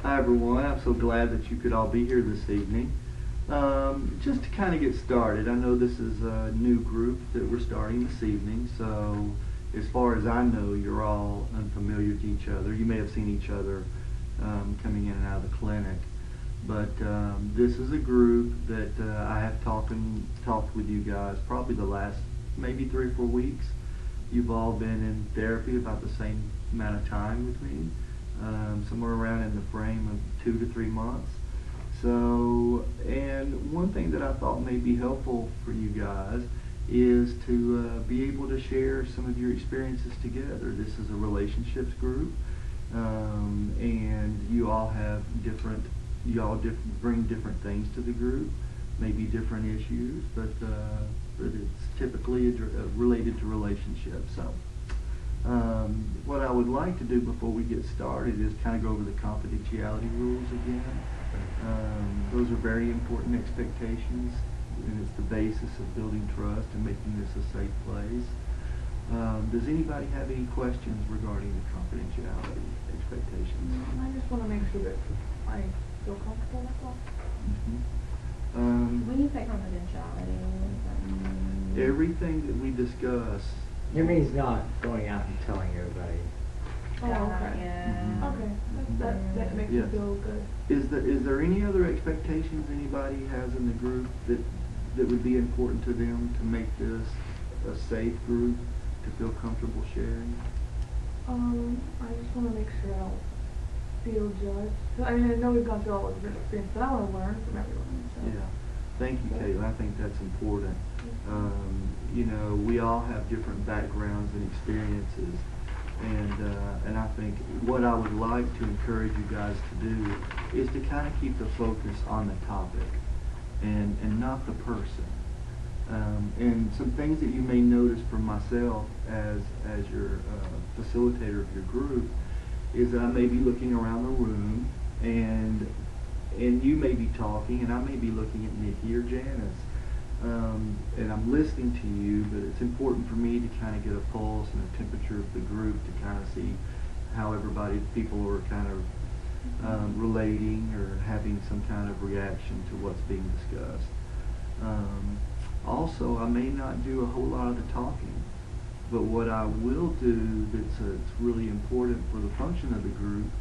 Hi everyone, I'm so glad that you could all be here this evening. Just to kind of get started, I know this is a new group that we're starting this evening, so as far as I know, you're all unfamiliar to each other. You may have seen each other coming in and out of the clinic, but this is a group that I have talked with you guys probably the last maybe 3 or 4 weeks. You've all been in therapy about the same amount of time with me. Somewhere around in the frame of 2 to 3 months. So, and one thing that I thought may be helpful for you guys is to be able to share some of your experiences together. This is a relationships group, and you all have bring different things to the group, maybe different issues, but it's typically related to relationships. So. What I would like to do before we get started is kind of go over the confidentiality rules again. Those are very important expectations, and it's the basis of building trust and making this a safe place. Does anybody have any questions regarding the confidentiality expectations? I just want to make sure that I feel comfortable with that. When you say confidentiality, what does that mean? Everything that we discuss. It means not going out and telling everybody. Oh, okay. Yeah. Okay, that makes me feel good. Is there any other expectations anybody has in the group that would be important to them to make this a safe group to feel comfortable sharing? I just want to make sure I don't feel judged. I mean, I know we've gone through all the different experiences, but I want to learn from everyone. So. Yeah. Thank you, Caitlin. I think that's important. You know, we all have different backgrounds and experiences, and I think what I would like to encourage you guys to do is to kind of keep the focus on the topic and not the person. And some things that you may notice from myself as your facilitator of your group is that I may be looking around the room, and you may be talking, and I may be looking at Nikki or Janice. And I'm listening to you, but it's important for me to kind of get a pulse and a temperature of the group to kind of see how people are kind of relating or having some kind of reaction to what's being discussed. Also, I may not do a whole lot of the talking, but what I will do that's really important for the function of the group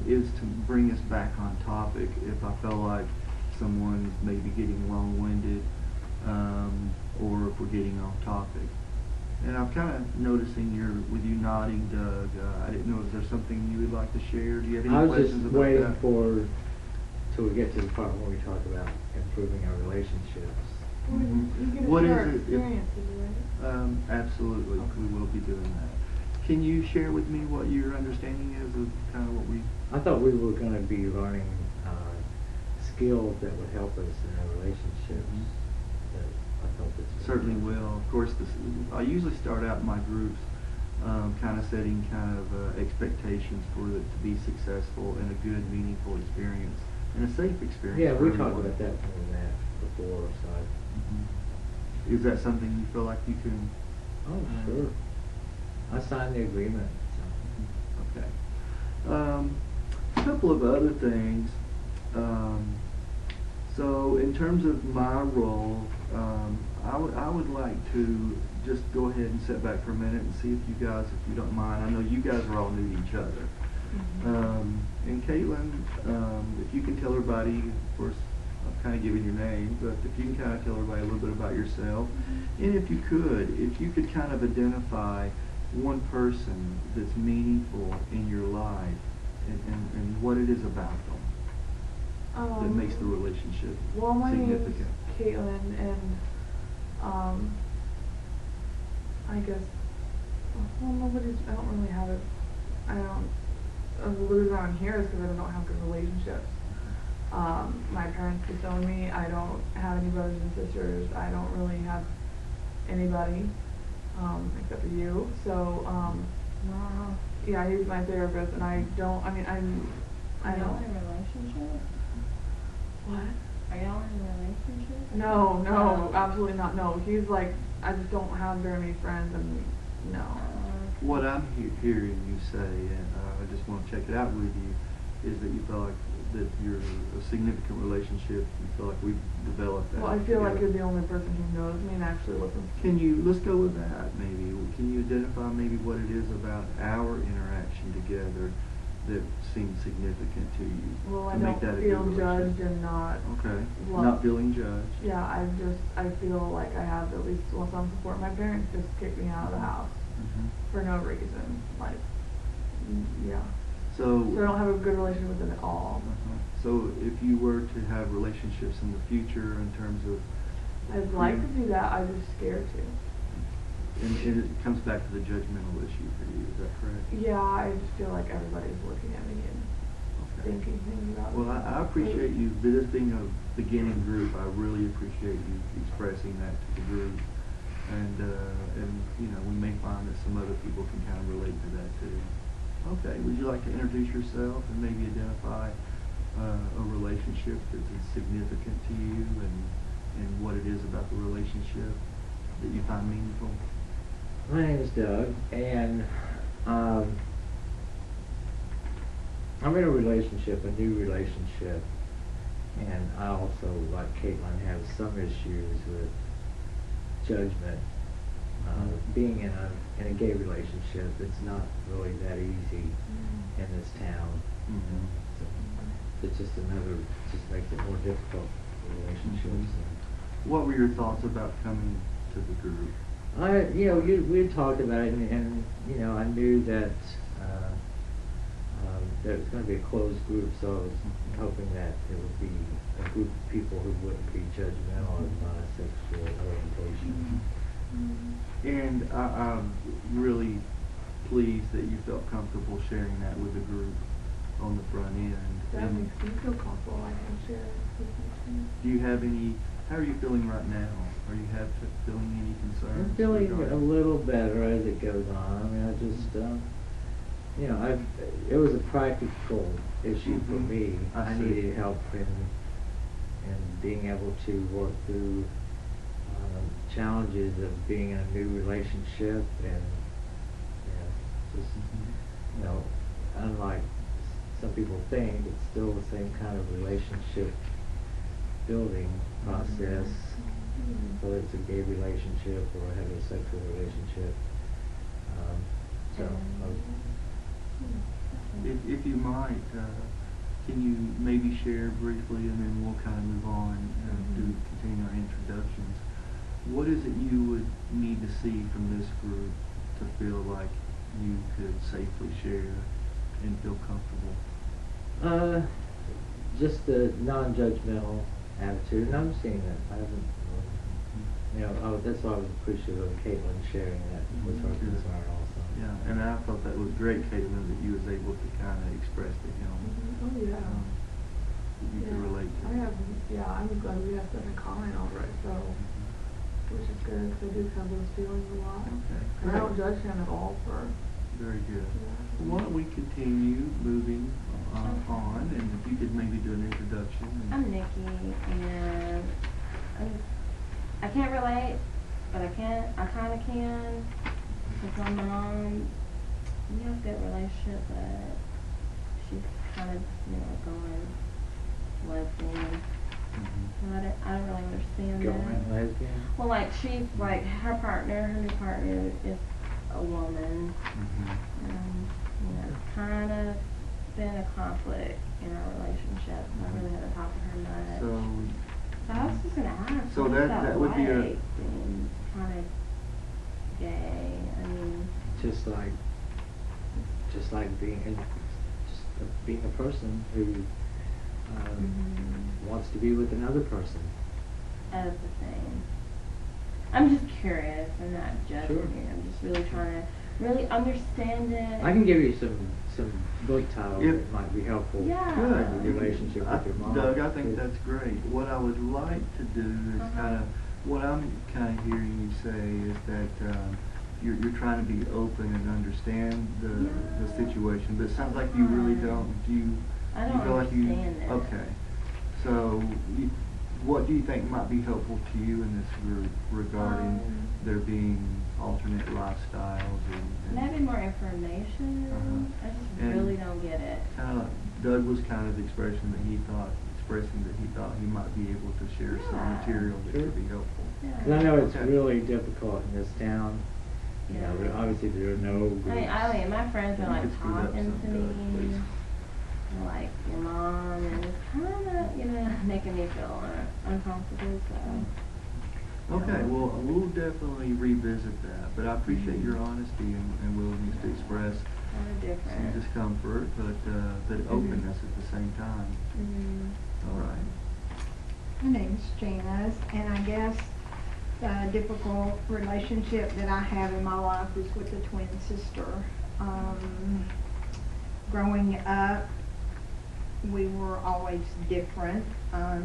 is to bring us back on topic if I feel like someone's maybe getting long-winded, or if we're getting off topic. And I'm kind of noticing with you nodding, Doug. I didn't know, is there something you would like to share? Do you have any questions about that? I was just waiting till we get to the part where we talk about improving our relationships. What is it? Experiences, right? Absolutely, Okay. we will be doing that. Can you share with me what your understanding is of kind of what we... I thought we were going to be learning skills that would help us in our relationships. That I thought this Certainly will. Of course, I usually start out my groups kind of setting kind of expectations for it to be successful and a good, meaningful experience and a safe experience. Yeah, we for talked everyone. about that before, so. Is that something you feel like you can... Oh, sure. I signed the agreement. So. Okay. A couple of other things. So in terms of my role, I would like to just go ahead and sit back for a minute and see if you guys, if you don't mind, I know you guys are all new to each other. And Caitlin, if you can tell everybody, of course, I've kind of given your name, but if you can kind of tell everybody a little bit about yourself, and if you could kind of identify one person that's meaningful in your life and what it is about them that makes the relationship well, my significant. name is Caitlin, and I guess, well, I don't really have it. The reason I'm here is because I don't have good relationships. My parents disowned me. I don't have any brothers and sisters. I don't really have anybody except for you. So, yeah, he's my therapist, and I don't. I mean, I Are y'all don't. in a relationship? What? Are y'all in a relationship? No, absolutely not. No, he's like, I just don't have very many friends, and no. What I'm hearing you say, and I just want to check it out with you, is that you feel like that you're a significant relationship, you feel like we've developed that Well, I feel like together. you're the only person who knows me and actually listens to Can me. you, let's go with that maybe. Can you identify maybe what it is about our interaction together that seems significant to you? Well, I to make don't that a feel good judged relationship? and not Okay, loved. not feeling judged. Yeah, I feel like I have at least some support. My parents just kicked me out of the house Mhm. for no reason. Like, yeah. So, So I don't have a good relationship with them at all. So if you were to have relationships in the future in terms of, I'd like to do that, I'm just scared to. and it comes back to the judgmental issue for you, is that correct? Yeah, I just feel like everybody's looking at me and Okay. thinking things about me. Well, I appreciate you, this being a beginning group, I really appreciate you expressing that to the group. And you know, we may find that some other people can kind of relate to that too. Okay, would you like to introduce yourself and maybe identify a relationship that's significant to you and what it is about the relationship that you find meaningful? My name is Doug, and I'm in a relationship, a new relationship, and I also, like Caitlin, have some issues with judgment. Being in a gay relationship, it's not really that easy in this town. Mm-hmm. So it's just makes it more difficult for relationships. What were your thoughts about coming to the group? We had talked about it, and you know, I knew that there was going to be a closed group, so I was hoping that it would be a group of people who wouldn't be judgmental of my sexual orientation. And I'm really pleased that you felt comfortable sharing that with the group on the front end. That And makes me feel comfortable. I can share it with you too. do you have any, how are you feeling right now? Are you feeling any concerns? I'm feeling regarding- a little better as it goes on. I mean, I just, it was a practical issue for Mhm. me. I see. needed help in being able to work through challenges of being in a new relationship and just, unlike some people think, it's still the same kind of relationship building process, whether it's a gay relationship or a heterosexual relationship. If you might, can you maybe share briefly, and then we'll kind of move on to continue our introductions. What is it you would need to see from this group to feel like you could safely share and feel comfortable? Just a non-judgmental attitude, and I'm seeing that. I haven't, that's why I was appreciative of Caitlin sharing that was her Good. concern also. Yeah, and I thought that was great, Caitlin, that you was able to kind of express to him. Oh, yeah. That you could relate to. I'm glad we have stuff in common already, so, which is good, because I do have those feelings a lot. Okay, And I don't great. judge him at all for, Very good. Yeah. Why don't we continue moving on, and if you could maybe do an introduction. I'm Nikki, and I can't relate, but I kind of can. With my mom, we have a good relationship, but she's kind of, going lesbian. And I don't really understand Going that. lesbian? Well, her new partner is a woman. It's kind of been a conflict in our relationship. I really haven't talked to her much. So I was just gonna ask. So what is that would be a- like, being kind of gay. I mean, Just like being a person who wants to be with another person. as the thing. I'm just curious. I'm not judging Sure. you. I'm just really trying to really understand it. I can give you some book titles If- that might be helpful. Yeah. Good. Your relationship with your mom. Doug, I think that's great. What I would like to do is what I'm kind of hearing you say is that you're trying to be open and understand the situation, but it sounds like you really don't. I don't feel like you understand it. okay? So what do you think might be helpful to you in this group regarding there being alternate lifestyles and Maybe more information. I just And really don't get it. kind of Doug was kind of expressing that he thought he might be able to share some Yeah. material that could be helpful. Because I know it's Okay. really difficult in this town. You know, Yeah. obviously there are no groups. I mean, my friends are You like could scoot up talking some, to Doug, me, please. and like your mom, and it's kind of, you know, making me feel uncomfortable. So. Okay, well, we'll definitely revisit that, but I appreciate your honesty and willingness to express Kind of some different. discomfort, but openness at the same time. Mm-hmm. All right. My name's Janice, and I guess the difficult relationship that I have in my life is with a twin sister. Growing up, we were always different.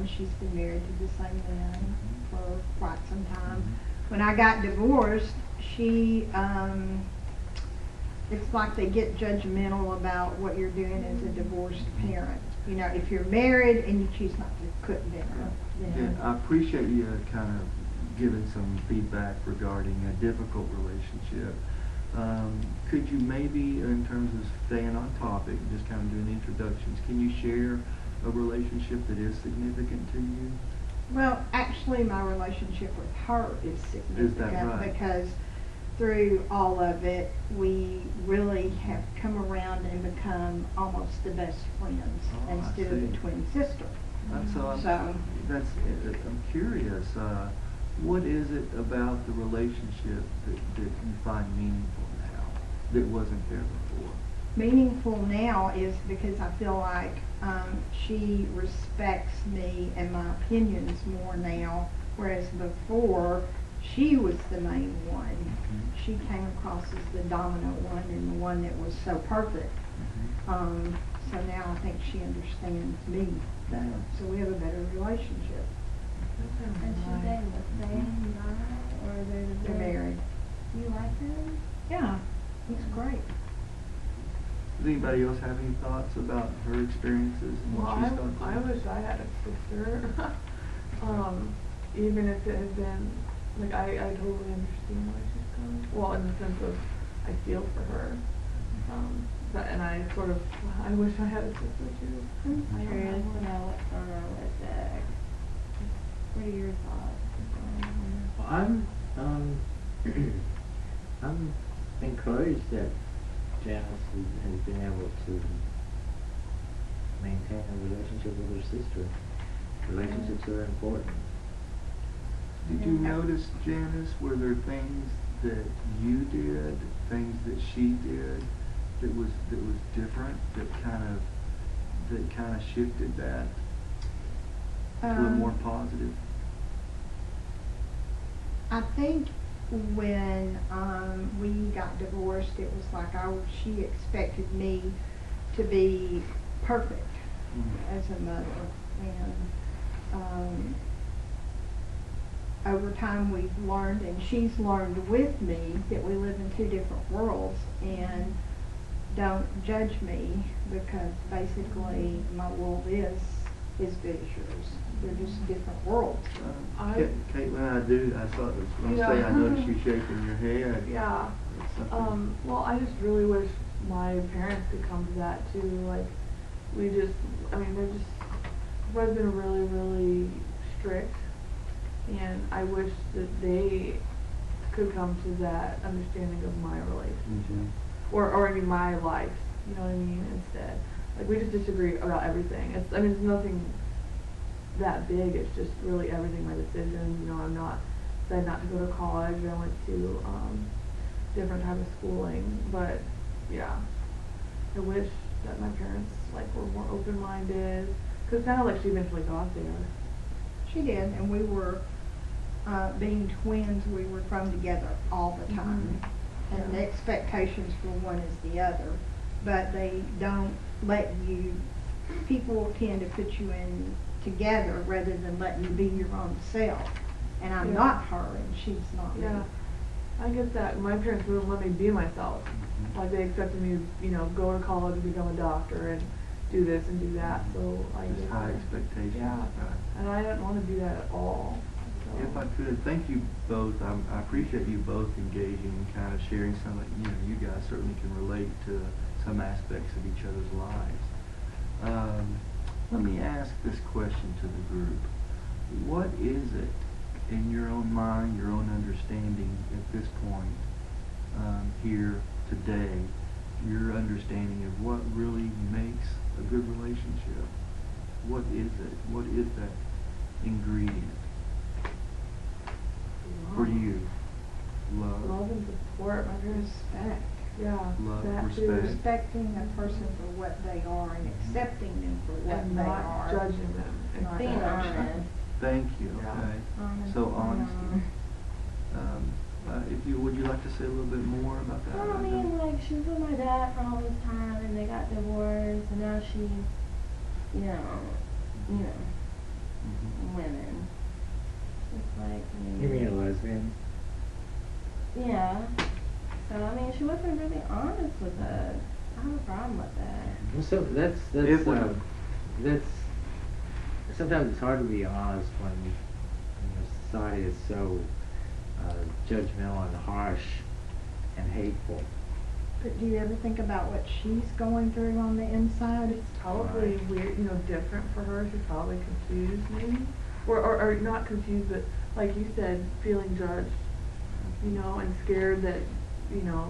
She's been married to the same man for quite some time. When I got divorced, it's like they get judgmental about what you're doing as a divorced parent. You know, if you're married and you choose not to cook dinner, Yeah, then I appreciate you kind of giving some feedback regarding a difficult relationship. Could you maybe, in terms of staying on topic, just kind of doing introductions, can you share a relationship that is significant to you? well, actually, my relationship with her is significant right? because through all of it, we really have come around and become almost the best friends Oh, I instead of see. a twin sister. I'm curious. What is it about the relationship that you find meaningful now that wasn't there before? Meaningful now is because I feel like she respects me and my opinions more now, whereas before she was the main one. Mhm. She came across as the dominant one and the one that was so perfect. So now I think she understands me better. So we have a better relationship. And should they the same guy, or They're married. You like him? Yeah, he's great. Does anybody else have any thoughts about her experiences and Well, what she's gone through? I wish I had a sister. Even if it had been, like, I totally understand why she's gone. Well, in the sense of, I feel for her. And I wish I had a sister too. I'm I don't curious have to one. know what's going on with Doug. What are your thoughts? Well, I'm encouraged that Janice has been able to maintain a relationship with her sister. Relationships are important. Did you Yeah. notice, Janice, were there things that you did, things that she did, that was different, that kind of shifted that to a more positive? I think when we got divorced, it was like she expected me to be perfect as a mother, and over time we've learned, and she's learned with me, that we live in two different worlds, and don't judge me, because basically my world is as good as yours. They're just different worlds. Caitlin, I saw this. When Yeah. I say I noticed you shaking your head. Yeah. It's something- Well, I just really wish my parents could come to that too. Like, they've been really, really strict, and I wish that they could come to that understanding of my relationship, or I mean my life. You know what I mean? Instead, like, we just disagree about everything. It's nothing that big. It's just really everything my decision. You know, I'm not decided not to go to college. I went to different type of schooling, but yeah, I wish that my parents were more open-minded, because it sounded like she eventually got there. She did, and we were, being twins, we were thrown together all the time. And the Yeah. expectations for one is the other, but they don't let you, people tend to put you in together rather than letting you be your own self. And I'm Yeah. not her, and she's not me. Yeah, I get that. My parents wouldn't let me be myself. Like, they expected me to, go to college and become a doctor and do this and do that. So I Just get high that. expectations. Yeah, Right. and I didn't want to do that at all. So. If I could, thank you both. I appreciate you both engaging and kind of sharing some of, you guys certainly can relate to some aspects of each other's lives. Let me ask this question to the group. What is it in your own mind, your own understanding at this point, here today, your understanding of what really makes a good relationship? What is it? What is that ingredient for you? Love. Love and support. My parents. Respect. Yeah. Love, that too. respect. Respecting a person for what they are and accepting them for what And they not are. judging them. And Not Being judging. honest. Thank you. Yeah. Okay. Honest, So being honesty. If you would you like to say a little bit more about that? Well, I mean, like, she was with my dad for all this time, and they got divorced, and now she's, Mhm. women. It's like, You mean a lesbian? yeah. So, I mean, she wasn't really honest with us. I have a problem with that. Well, so that's sometimes it's hard to be honest when society is so judgmental and harsh and hateful. But do you ever think about what she's going through on the inside? It's probably weird, different for her. She's probably confused, maybe, or not confused, but like you said, feeling judged, and scared that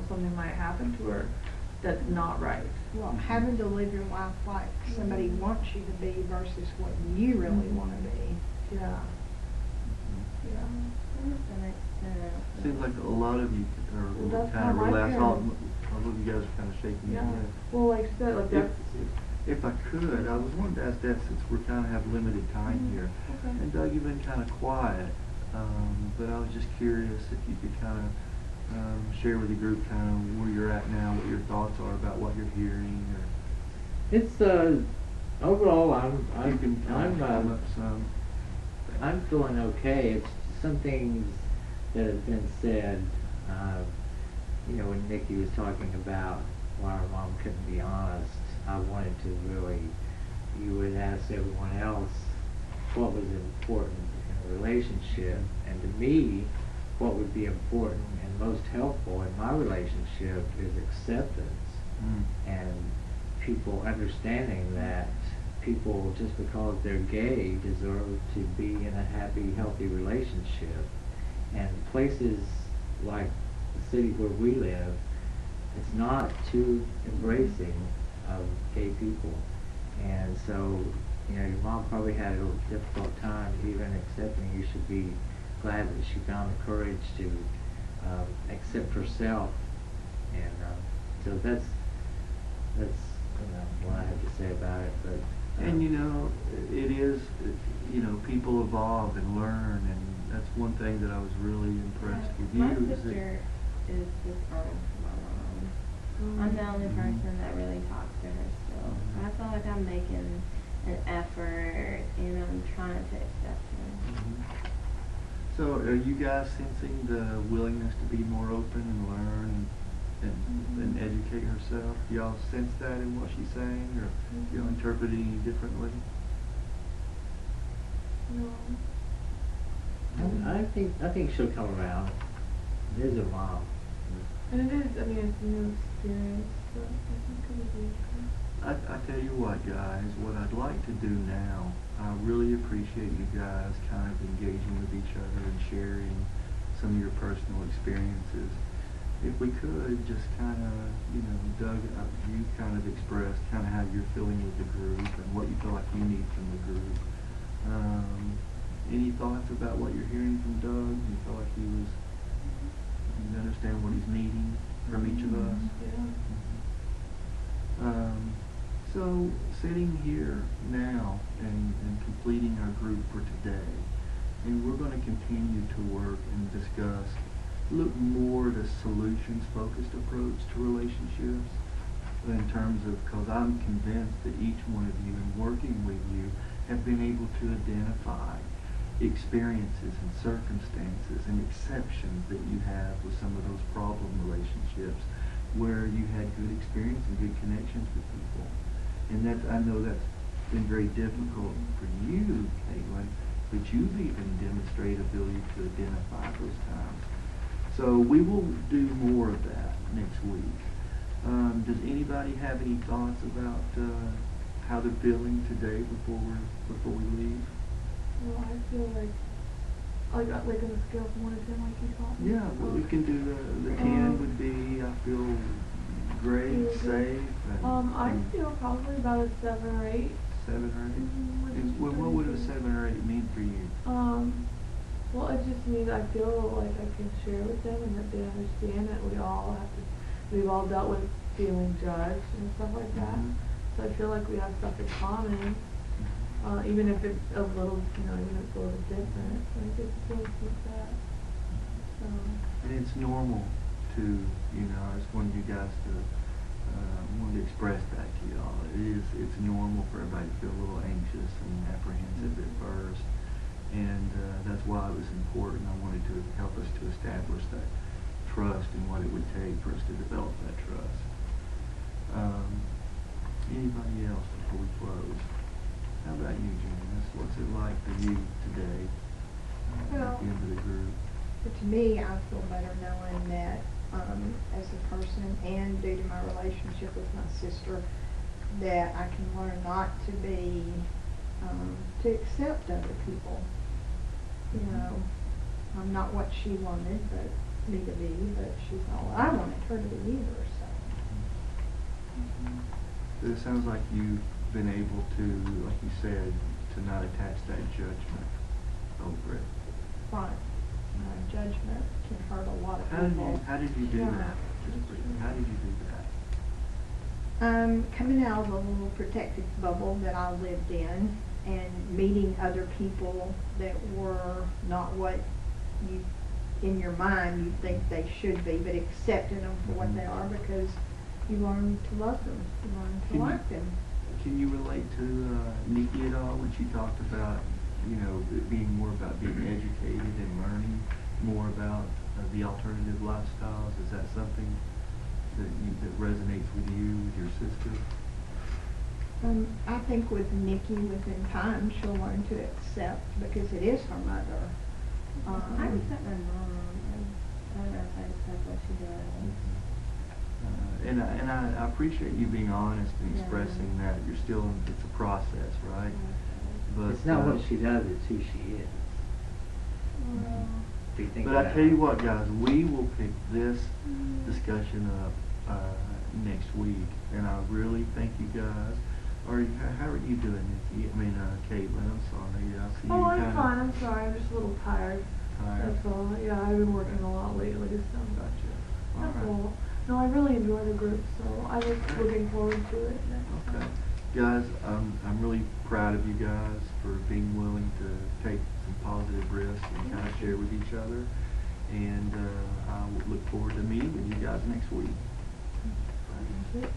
something might happen to her that's not right. Well, having to live your life like somebody wants you to be versus what you really want to be. Yeah. Yeah. I guess that makes sense. Seems like a lot of you Well, are that's kind how of my relaxed. parents- All of you guys are kind of shaking your Yeah. head. Well, like you said, like If, that's. if I could, I was wanting to ask that since we're kind of have limited time here. Okay. And Doug, you've been kind of quiet, but I was just curious if you could kind of share with the group kind of where you're at now, what your thoughts are about what you're hearing, or It's overall you can I'm come up some. I'm feeling okay. It's some things that have been said. When Nikki was talking about why her mom couldn't be honest, I wanted to really, you would ask everyone else what was important in a relationship, and to me, what would be important and most helpful in my relationship is acceptance and people understanding that people, just because they're gay, deserve to be in a happy, healthy relationship. And places like the city where we live, it's not too embracing of gay people. And so, your mom probably had a difficult time even accepting. You should be glad that she found the courage to accept herself. And so that's what I have to say about it. But And it is, people evolve and learn, and that's one thing that I was really impressed with you. My is that- sister is dishonest to my mom. I'm the only person that really talks to her still. I feel like I'm making an effort and I'm trying to accept her. Mhm. So are you guys sensing the willingness to be more open and learn and educate herself? Do y'all sense that in what she's saying, or do y'all interpret it any differently? No. I think she'll come around. There's her mom. And it is. I mean, it's a new experience, but I think it'll be okay. I tell you what, guys, what I'd like to do now, I really appreciate you guys kind of engaging with each other and sharing some of your personal experiences. If we could just kind of, Doug, you kind of express kind of how you're feeling with the group and what you feel like you need from the group. Any thoughts about what you're hearing from Doug? Do you feel like you understand what he's needing from each of us? Yeah. So sitting here now and completing our group for today, and we're going to continue to work and discuss, look more at a solutions-focused approach to relationships in terms of, because I'm convinced that each one of you in working with you have been able to identify experiences and circumstances and exceptions that you have with some of those problem relationships where you had good experience and good connections with people. And I know that's been very difficult for you, Caitlin, but you've even demonstrated ability to identify those times. So we will do more of that next week. Does anybody have any thoughts about how they're feeling today before we leave? Well, I feel like on a scale from 1 to 10, like you taught me. Yeah, well, we can do the 10 would be I feel great, Feel good. safe. I and feel probably about a 7 or 8. 7 or 8. which is Well, what would a pretty good. 7 or 8 mean for you? Well, it just means I feel like I can share with them and that they understand that we've all dealt with feeling judged and stuff like that. Mhm. So I feel like we have stuff in common, even if it's a little, even if it's a little different. Like it's still keep that. So. And it's normal to, I just wanted you guys to, wanted to express that to y'all. It's normal for everybody to feel a little anxious and apprehensive at first. And that's why it was important. I wanted to help us to establish that trust and what it would take for us to develop that trust. Anybody else before we close? How about you, Janice? What's it like for you today at Well, the end of the group? But to me, I feel better knowing that as a person and due to my relationship with my sister, that I can learn not to be, to accept other people. I'm not what she wanted me to be, but she's not what I wanted her to be either, so. So it sounds like you've been able to, like you said, to not attach that judgment over it. Right. Judgment can hurt a lot of How people. did you do Yeah. that? How did you do that? Coming out of a little protected bubble that I lived in and meeting other people that were not what you, in your mind, you think they should be, but accepting them for what they are because you learn to love them, you learn to like them. Can you relate to Nikki at all when she talked about, it being more about being educated and learning more about the alternative lifestyles? Is that something that resonates with you, with your sister? I think with Nikki, within time, she'll learn to accept because it is her mother. I accept my mom. I don't know if I accept what she does. And I appreciate you being honest and Yeah. expressing that you're still it's a process, right? But It's not what she does, it's who she is. Well, If you think But I about tell you it. what, guys, we will pick this discussion up next week, and I really thank you guys. How are you doing, Nikki? Caitlin, I'm sorry. I see you Oh, I'm kinda fine. I'm sorry. I'm just a little tired. tired. That's all. Yeah, I've been working a lot lately, so. Gotcha. All That's right. all. No, I really enjoy the group, so I was looking forward to it. Okay. Guys, I'm really proud of you guys for being willing to take some positive risks and kind of share with each other. And I look forward to meeting with you guys next week. Thank you.